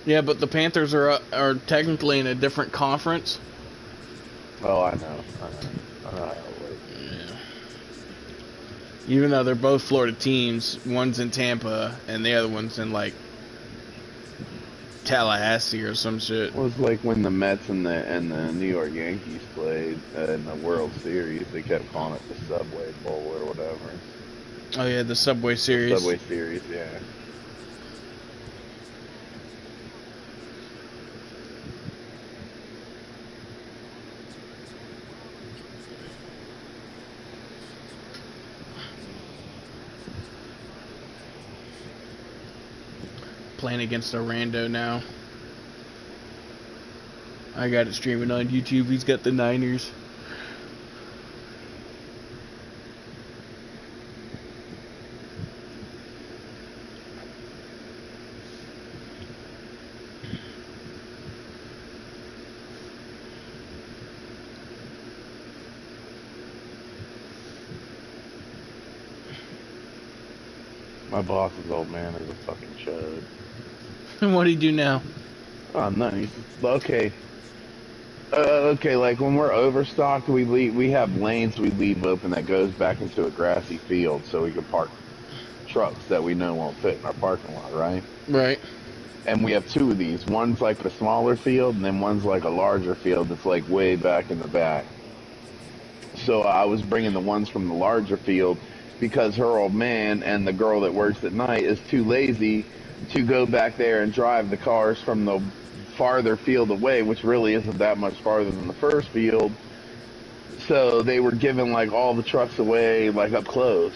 Yeah, but the Panthers are technically in a different conference. Oh, I know. I know how it works. Yeah. Even though they're both Florida teams, one's in Tampa and the other one's in like Tallahassee or some shit. Well, it's like when the Mets and the New York Yankees played in the World Series. They kept calling it the Subway Bowl or whatever. Oh yeah, the Subway The Series. Subway Series, yeah. Playing against a rando now. I got it streaming on YouTube. He's got the Niners. My boss's old man is a fucking chode. What do you do now? Oh, no. Okay. Okay, like when we're overstocked, we have lanes we leave open that goes back into a grassy field so we can park trucks that we know won't fit in our parking lot, right? Right. And we have two of these. One's like a smaller field, and then one's like a larger field that's like way back in the back. So I was bringing the ones from the larger field because her old man and the girl that works at night is too lazy to go back there and drive the cars from the farther field away, which really isn't that much farther than the first field. So they were giving like all the trucks away like up close.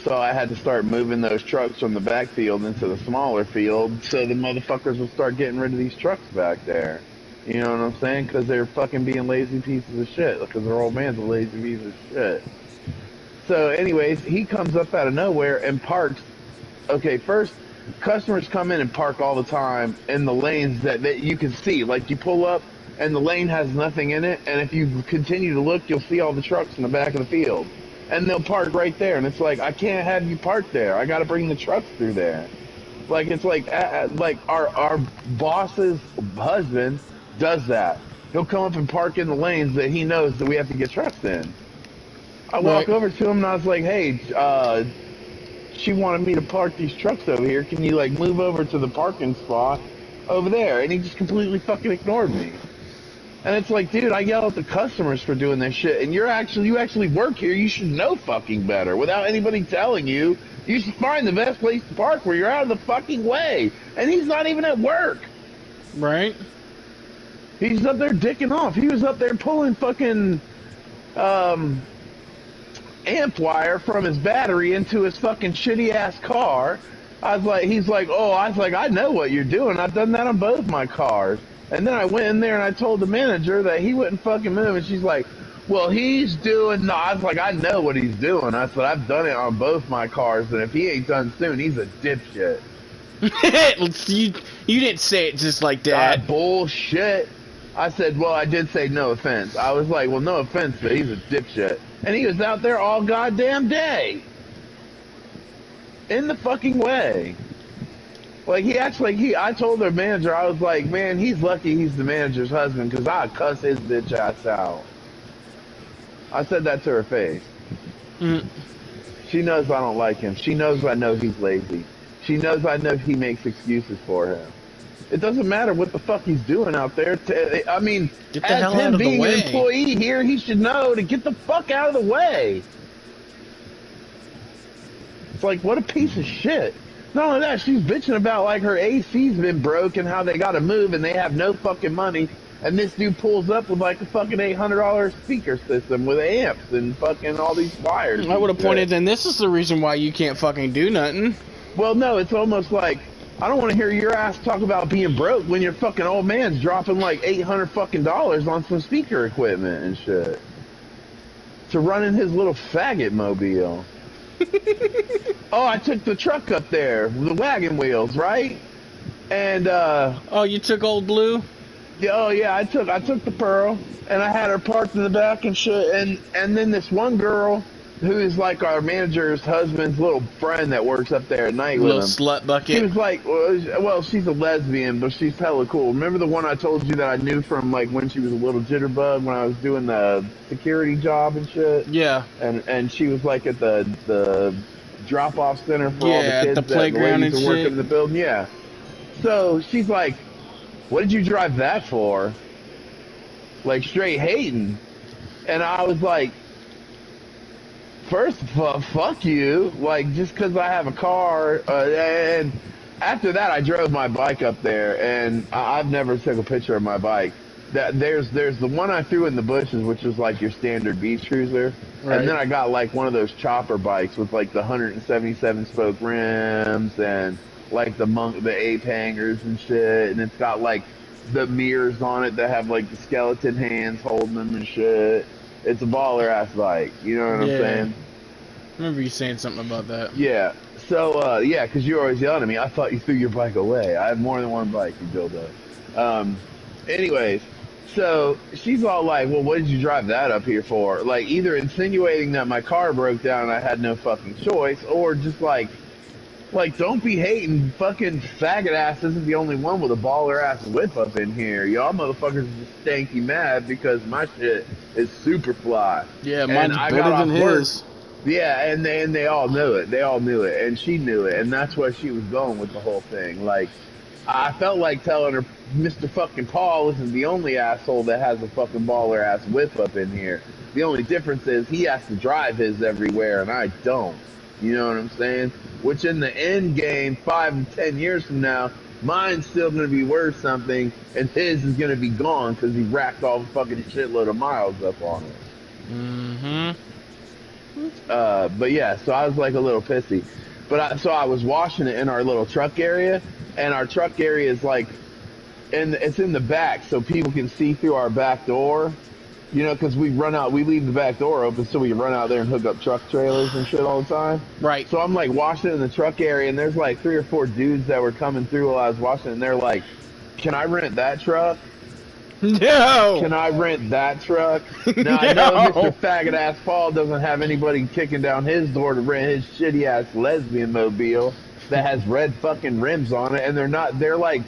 So I had to start moving those trucks from the backfield into the smaller field so the motherfuckers would start getting rid of these trucks back there. You know what I'm saying? Because they're fucking being lazy pieces of shit. Because their old man's a lazy piece of shit. So anyways, he comes up out of nowhere and parks. Okay, first, customers come in and park all the time in the lanes that you can see. Like you pull up and the lane has nothing in it. And if you continue to look, you'll see all the trucks in the back of the field. And they'll park right there, and it's like, I can't have you park there. I got to bring the trucks through there. Like it's like our boss's husband does that. He'll come up and park in the lanes that he knows that we have to get trucks in. I walk over to him and I was like, hey, she wanted me to park these trucks over here. Can you like move over to the parking spot over there? And he just completely fucking ignored me. And it's like, dude, I yell at the customers for doing this shit, and you actually work here. You should know fucking better. Without anybody telling you, you should find the best place to park where you're out of the fucking way. And he's not even at work. Right. He's up there dicking off. He was up there pulling fucking amp wire from his battery into his fucking shitty ass car. He's like, I know what you're doing. I've done that on both my cars. And then I went in there and I told the manager that he wouldn't fucking move. And she's like, well, he's doing... No, I was like, I know what he's doing. I said, I've done it on both my cars. And if he ain't done soon, he's a dipshit. you didn't say it just like that. Bullshit. I said, well, I did say no offense. I was like, well, no offense, but he's a dipshit. And he was out there all goddamn day. In the fucking way. Like, I told their manager, I was like, man, he's lucky he's the manager's husband, because I'd cuss his bitch ass out. I said that to her face. Mm. She knows I don't like him. She knows I know he's lazy. She knows I know he makes excuses for him. It doesn't matter what the fuck he's doing out there. I mean, as him being an employee here, he should know to get the fuck out of the way. It's like, what a piece of shit. Not only that, she's bitching about like her AC's been broke and how they gotta move and they have no fucking money. And this dude pulls up with like a fucking $800 speaker system with amps and fucking all these wires. I would have pointed, and this is the reason why you can't fucking do nothing. Well, no, it's almost like, I don't want to hear your ass talk about being broke when your fucking old man's dropping like $800 fucking on some speaker equipment and shit. To run in his little faggot mobile. Oh, I took the truck up there, the wagon wheels, right? And oh, you took Old Blue? Yeah, oh yeah, I took the Pearl and I had her parked in the back and shit, and then this one girl who is like our manager's husband's little friend that works up there at night with Little him. slut She bucket. was like, well, she's a lesbian, but she's hella cool. Remember the one I told you that I knew from like when she was a little jitterbug when I was doing the security job and shit? Yeah. And she was like at the drop off center for all the Yeah, at the kids that the playground ladies and are working shit. in the building. Yeah. So she's like, what did you drive that for? Like straight hating. And I was like, first, fuck you. Like, just because I have a car. And after that, I drove my bike up there, and I've never took a picture of my bike. There's the one I threw in the bushes, which was like your standard beach cruiser. Right. And then I got like one of those chopper bikes with like the 177 spoke rims and like the ape hangers and shit. And it's got like the mirrors on it that have like the skeleton hands holding them and shit. It's a baller ass bike. You know what I'm Yeah. saying? I remember you saying something about that. Yeah. So, yeah, because you were always yelling at me. I thought you threw your bike away. I have more than one bike, you dildo. Anyways, so she's all like, well, what did you drive that up here for? Like, either insinuating that my car broke down and I had no fucking choice, or just like, don't be hating. Fucking faggot ass isn't the only one with a baller ass whip up in here. Y'all motherfuckers are just stanky mad because my shit is super fly. Yeah, And mine's I better got than off work. his. Yeah, and they all knew it. They all knew it, and she knew it, and that's where she was going with the whole thing. Like, I felt like telling her, Mr. fucking Paul isn't the only asshole that has a fucking baller ass whip up in here. The only difference is he has to drive his everywhere, and I don't. You know what I'm saying? Which in the end game, 5 to 10 years from now, mine's still going to be worth something, and his is going to be gone because he racked all the fucking shitload of miles up on it. Mm-hmm. But yeah, so I was like a little pissy. So I was washing it in our little truck area, and our truck area is like, it's in the back, so people can see through our back door. You know, because we leave the back door open so we can run out there and hook up truck trailers and shit all the time. Right. So I'm like washing it in the truck area, and there's like 3 or 4 dudes that were coming through while I was washing it, and they're like, can I rent that truck? No! Can I rent that truck? Now, I No! know Mr. Faggot Ass Paul doesn't have anybody kicking down his door to rent his shitty ass lesbian mobile that has red fucking rims on it, and they're like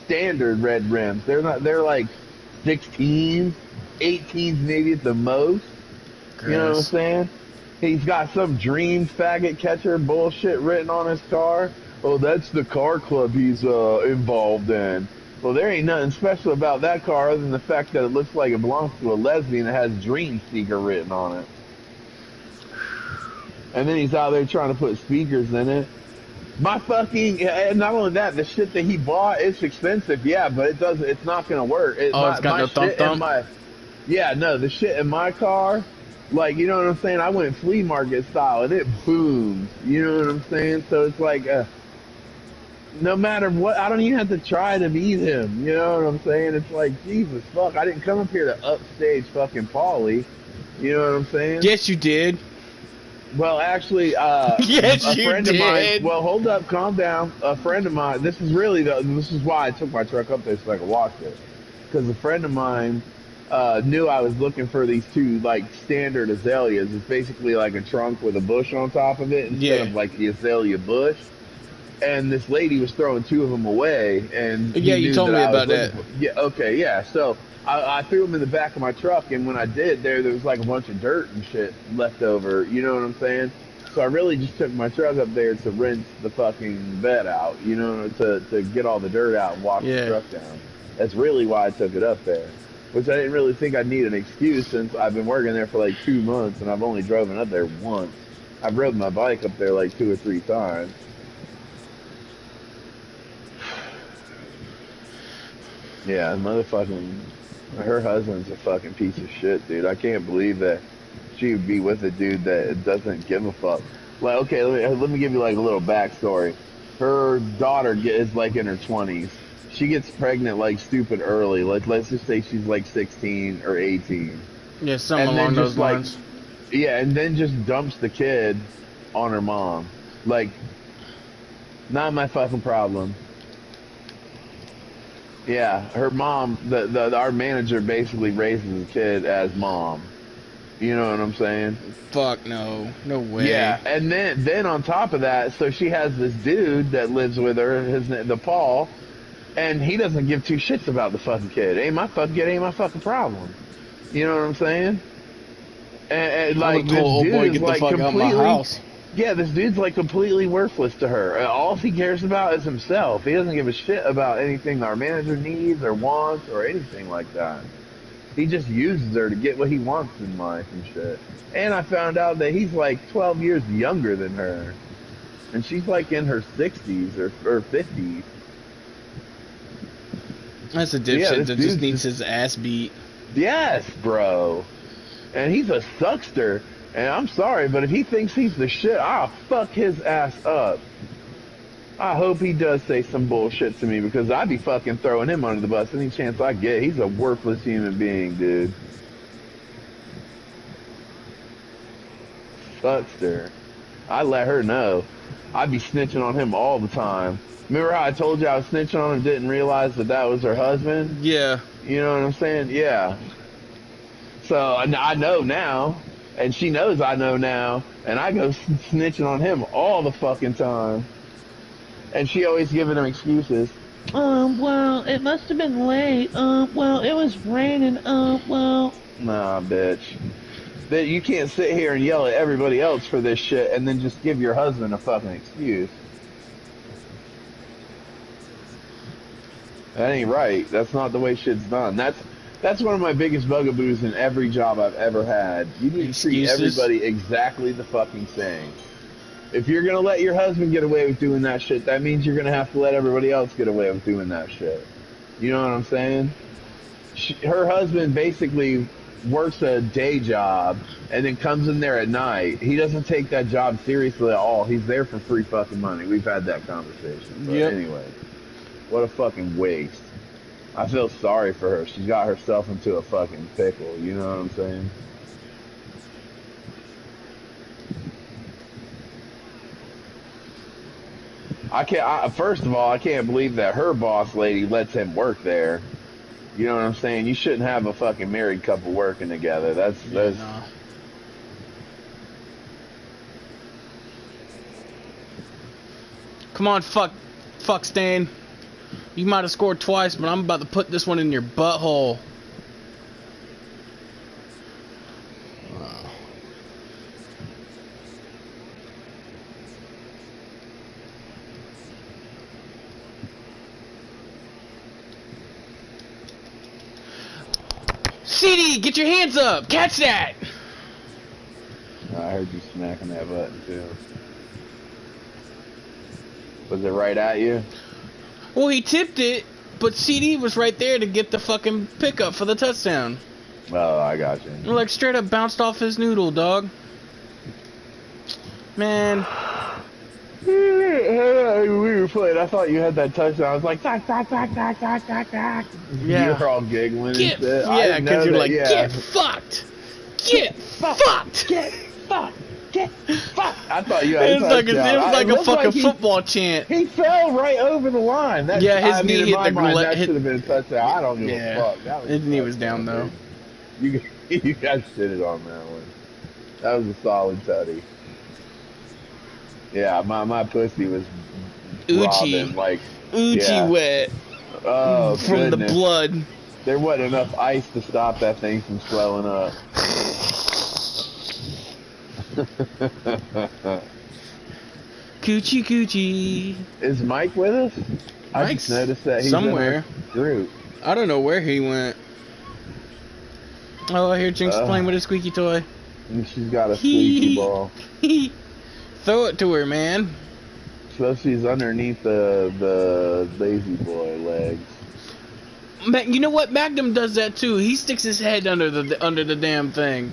standard red rims. They're like 16s, 18s maybe at the most. Gross. You know what I'm saying? He's got some dream faggot catcher bullshit written on his car. Oh, that's the car club he's involved in. Well, there ain't nothing special about that car other than the fact that it looks like it belongs to a lesbian that has Dream Seeker written on it. And then he's out there trying to put speakers in it. My fucking, and not only that, the shit that he bought, it's expensive, yeah, but it's not gonna work. It's got no thump. Yeah, no, the shit in my car, like, you know what I'm saying? I went flea market style and it booms. You know what I'm saying? So it's like, no matter what, I don't even have to try to beat him. You know what I'm saying? It's like, Jesus fuck, I didn't come up here to upstage fucking Paulie. You know what I'm saying? Yes, you did. Well, actually, yes, a friend you of mine. did. Well, hold up, calm down. A friend of mine. This is why I took my truck up there so I could wash it. Because a friend of mine knew I was looking for these 2 like standard azaleas. It's basically like a trunk with a bush on top of it instead of like the azalea bush. And this lady was throwing 2 of them away, and yeah, you told me about that. Yeah, okay, yeah. So I threw them in the back of my truck, and when I did, there was like a bunch of dirt and shit left over. You know what I'm saying? So I really just took my truck up there to rinse the fucking bed out. You know, to get all the dirt out and wash the truck down. That's really why I took it up there. Which I didn't really think I'd need an excuse since I've been working there for like 2 months, and I've only driven up there once. I've rode my bike up there like 2 or 3 times. Yeah, motherfucking, her husband's a fucking piece of shit, dude. I can't believe that she would be with a dude that doesn't give a fuck. Like, okay, let me give you like a little backstory. Her daughter is like in her 20s. She gets pregnant like stupid early. Like, let's just say she's like 16 or 18. Yeah, something along those lines. Yeah, and then just dumps the kid on her mom. Like, not my fucking problem. Yeah, her mom, our manager basically raises the kid as mom. You know what I'm saying? Fuck no. No way. Yeah, and then on top of that, so she has this dude that lives with her, the Paul, and he doesn't give two shits about the fucking kid. Ain't my fucking kid, ain't my fucking problem. You know what I'm saying? And I would like have this told old dude boy, is get the like fuck out of my completely, house. yeah, this dude's like completely worthless to her. All he cares about is himself. He doesn't give a shit about anything our manager needs or wants or anything like that. He just uses her to get what he wants in life and shit. And I found out that he's like 12 years younger than her. And she's like in her 60s or 50s. That's a So yeah, dipshit this that just dude's needs just, his ass beat. yes, bro. And he's a suckster. And I'm sorry, but if he thinks he's the shit, I'll fuck his ass up. I hope he does say some bullshit to me because I'd be fucking throwing him under the bus any chance I get. He's a worthless human being, dude. Suckster. I let her know. I'd be snitching on him all the time. Remember how I told you I was snitching on him, didn't realize that that was her husband? Yeah. You know what I'm saying? Yeah. So I know now, and she knows I know now, and I go snitching on him all the fucking time. And she always giving him excuses. Well, it must have been late. Well, it was raining. Well. Nah, bitch. That you can't sit here and yell at everybody else for this shit and then just give your husband a fucking excuse. That ain't right. That's not the way shit's done. That's one of my biggest bugaboos in every job I've ever had. You need to treat Excuses. everybody exactly the fucking same. If you're gonna let your husband get away with doing that shit, that means you're gonna have to let everybody else get away with doing that shit. You know what I'm saying? Her husband basically works a day job and then comes in there at night. He doesn't take that job seriously at all. He's there for free fucking money. We've had that conversation. But Yep. anyway, what a fucking waste. I feel sorry for her. She's got herself into a fucking pickle. You know what I'm saying? First of all, I can't believe that her boss lady lets him work there. You know what I'm saying? You shouldn't have a fucking married couple working together. That's Nah. Come on, fuck Stan. You might have scored twice, but I'm about to put this one in your butthole. CD, get your hands up! Catch that! I heard you smacking that button too. Was it right at you? Well, he tipped it, but CD was right there to get the fucking pickup for the touchdown. Oh, I got you. Like, straight up bounced off his noodle, dog. Man. We were playing. I thought you had that touchdown. I was like, tack, tack, tack, tack, tack, tack, tack. Yeah. You're all giggling Get, and shit. yeah, because you're that, like, yeah. get fucked! Get fucked! Get fucked! Get fucked! I thought you had It was like a fucking like football chant. He fell right over the line. Yeah, his knee hit the mind, that should have been a touchdown. I don't give yeah, a fuck. That was his knee was down though. You got shitted on that one. That was a solid tutty. Yeah, my pussy was Uchi, like yeah. Wet. Oh, from goodness. the blood. There wasn't enough ice to stop that thing from swelling up. Coochie coochie. Is Mike with us? I just noticed that he's somewhere. in our group. I don't know where he went. Oh, I hear Jinx playing with a squeaky toy. And she's got a squeaky ball. Throw it to her, man. So she's underneath the lazy boy legs. You know what? Magnum does that too. He sticks his head under the damn thing.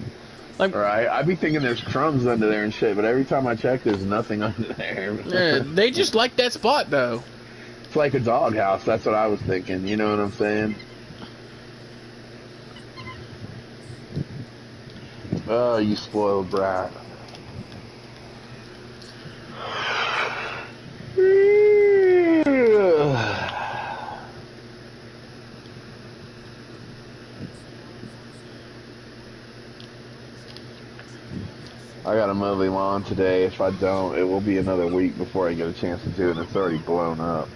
Like, right, I be thinking there's crumbs under there and shit, but every time I check, there's nothing under there. Yeah, they just like that spot though. It's like a doghouse. That's what I was thinking. You know what I'm saying? Oh, you spoiled brat. mow the lawn today. If I don't, it will be another week before I get a chance to do it. It's already blown up.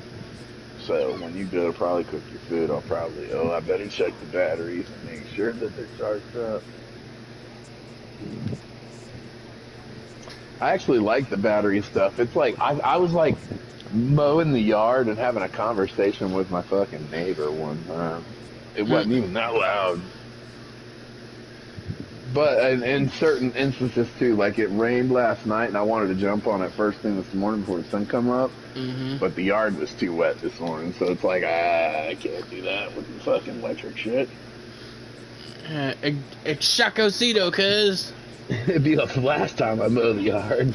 So when you go to probably cook your food, I'll probably, I better check the batteries and make sure that they're charged up. I actually like the battery stuff. It's like, I was like mowing the yard and having a conversation with my fucking neighbor one time. It wasn't even that loud. But in certain instances too, like it rained last night and I wanted to jump on it first thing this morning before the sun come up. But the yard was too wet this morning, so it's like, I can't do that with the fucking electric shit. Chacosito, cuz. It'd be like the last time I mow the yard.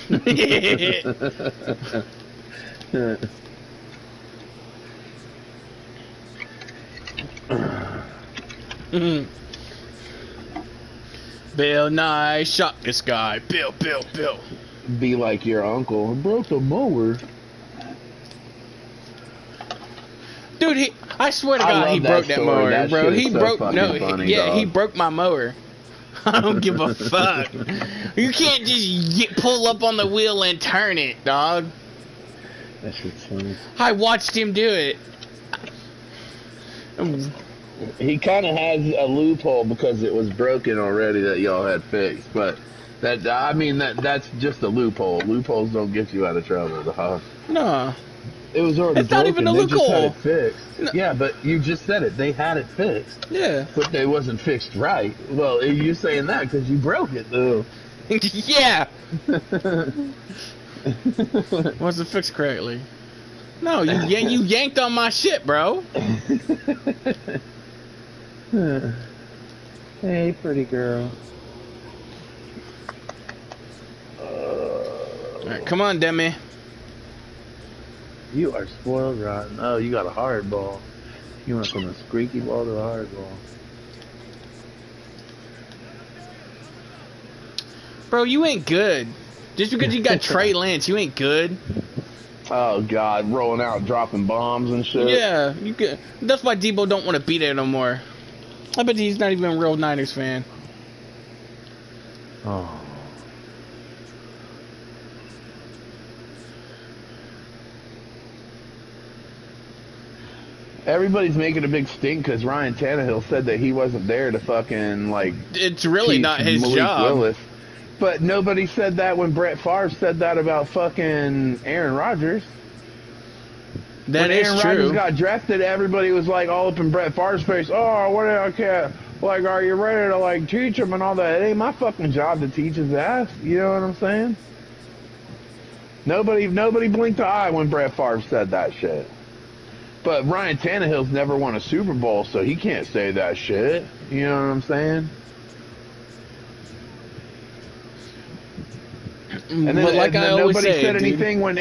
Bill Nye shot this guy. Bill. Be like your uncle. Broke the mower. Dude, I swear to God, he broke that mower, that bro. He so broke, funny, he broke my mower. I don't give a fuck. You can't just pull up on the wheel and turn it, dog. That shit's funny. I watched him do it. He kind of has a loophole because it was broken already that y'all had fixed, but that's just a loophole. Loopholes don't get you out of trouble, dog. No. It was already It's broken. not even a They just had loophole. it fixed. No. Yeah, but you just said it. They had it fixed. Yeah. But they wasn't fixed right. Well, you saying that because you broke it, though. Yeah. Wasn't fixed correctly. No, you yanked on my shit, bro. Hey, pretty girl. All right, come on, Demi. You are spoiled rotten. Oh, you got a hard ball. You went from a squeaky ball to a hard ball. Bro, you ain't good. Just because you got Trey Lance, you ain't good. Oh, God. Rolling out, dropping bombs and shit. Yeah, you good. That's why Debo don't want to be there no more. I bet he's not even a real Niners fan. Oh. Everybody's making a big stink because Ryan Tannehill said that he wasn't there to fucking, like... It's really teach not his Malik job. Willis. But nobody said that when Brett Favre said that about fucking Aaron Rodgers. That when is Aaron true. Rodgers got drafted, everybody was like all up in Brett Favre's face. Oh, what? Okay, like, are you ready to like teach him and all that? It ain't my fucking job to teach his ass. You know what I'm saying? Nobody blinked an eye when Brett Favre said that shit. But Ryan Tannehill's never won a Super Bowl, so he can't say that shit. You know what I'm saying? And then, but like I always nobody say, said dude, anything when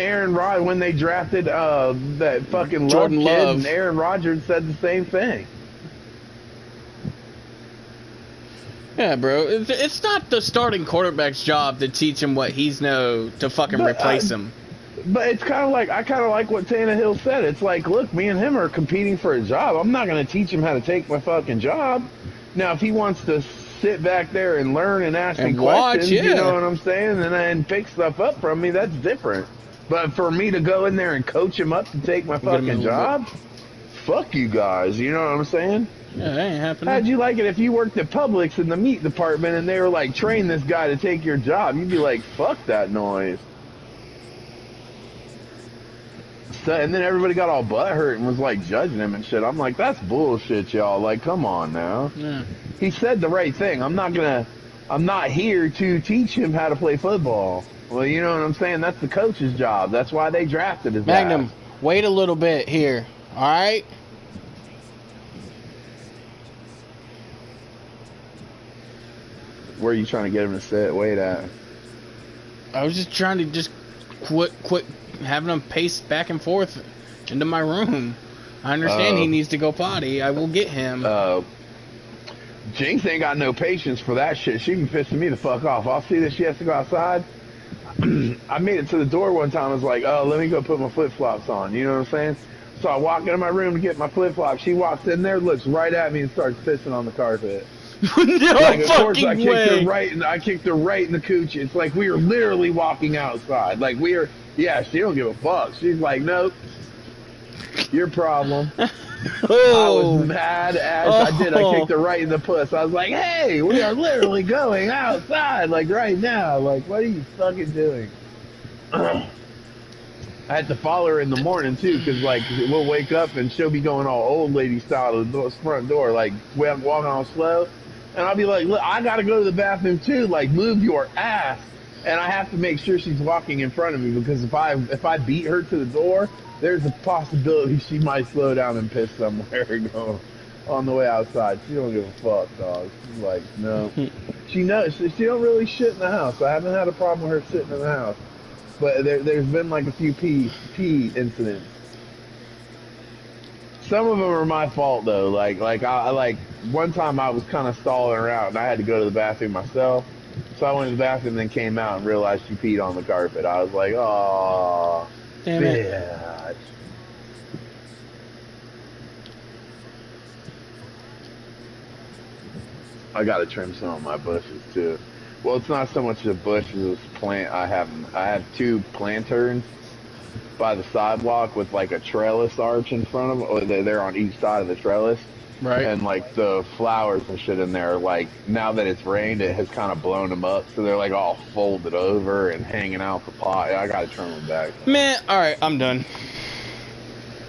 when they drafted that fucking Jordan Love kid, Love. and Aaron Rodgers said the same thing. Yeah, bro. It's not the starting quarterback's job to teach him what he's know to fucking replace him. But it's kind of like, I kind of like what Tannehill said. It's like, look, me and him are competing for a job. I'm not going to teach him how to take my fucking job. Now, if he wants to sit back there and learn and ask me questions, yeah. you know what I'm saying, and then pick stuff up from me, that's different. But for me to go in there and coach him up to take my fucking job, fuck you guys, you know what I'm saying? Yeah, that ain't happening. How'd you like it if you worked at Publix in the meat department and they were like, train this guy to take your job? You'd be like, fuck that noise. So, and then everybody got all butthurt and was like judging him and shit. I'm like, that's bullshit, y'all. Like, come on now. Yeah. He said the right thing. I'm not here to teach him how to play football. Well, you know what I'm saying? That's the coach's job. That's why they drafted his Magnum, ass. wait a little bit here. All right? Where are you trying to get him to sit? Wait at? I was just trying to just quit having him pace back and forth into my room. I understand he needs to go potty. I will get him. Jinx ain't got no patience for that shit. She be pissing me the fuck off. I'll see that she has to go outside. I made it to the door one time. I was like, oh, let me go put my flip-flops on. You know what I'm saying? So I walk into my room to get my flip-flops. She walks in there, looks right at me, and starts pissing on the carpet. No Like, of course, fucking I kicked way. I kicked her right in the cooch. It's like we were literally walking outside. Like we were, yeah. She don't give a fuck. She's like, nope, your problem. I was Oh. mad as I did. I Oh. kicked her right in the puss. I was like, hey, we are literally going outside, like right now. Like, what are you fucking doing? I had to follow her in the morning too, because like we'll wake up and she'll be going all old lady style to the front door, like walking all slow, and I'll be like, look, I gotta go to the bathroom too. Like, move your ass, and I have to make sure she's walking in front of me, because if I beat her to the door, there's a possibility she might slow down and piss somewhere going on the way outside. She don't give a fuck, dog. She's like, no. She knows she don't really shit in the house. I haven't had a problem with her sitting in the house. But there's been like a few pee incidents. Some of them are my fault though. Like one time I was kind of stalling around and I had to go to the bathroom myself. So I went to the bathroom and then came out and realized she peed on the carpet. I was like, oh, Damn it. bitch. I gotta trim some of my bushes too. Well, it's not so much a bush as a plant. I have two planterns by the sidewalk with like a trellis arch in front of them. Or they're on each side of the trellis. Right. And like the flowers and shit in there, like now that it's rained, it has kind of blown them up. So they're like all folded over and hanging out the pot. I gotta trim them back. Man, alright, I'm done.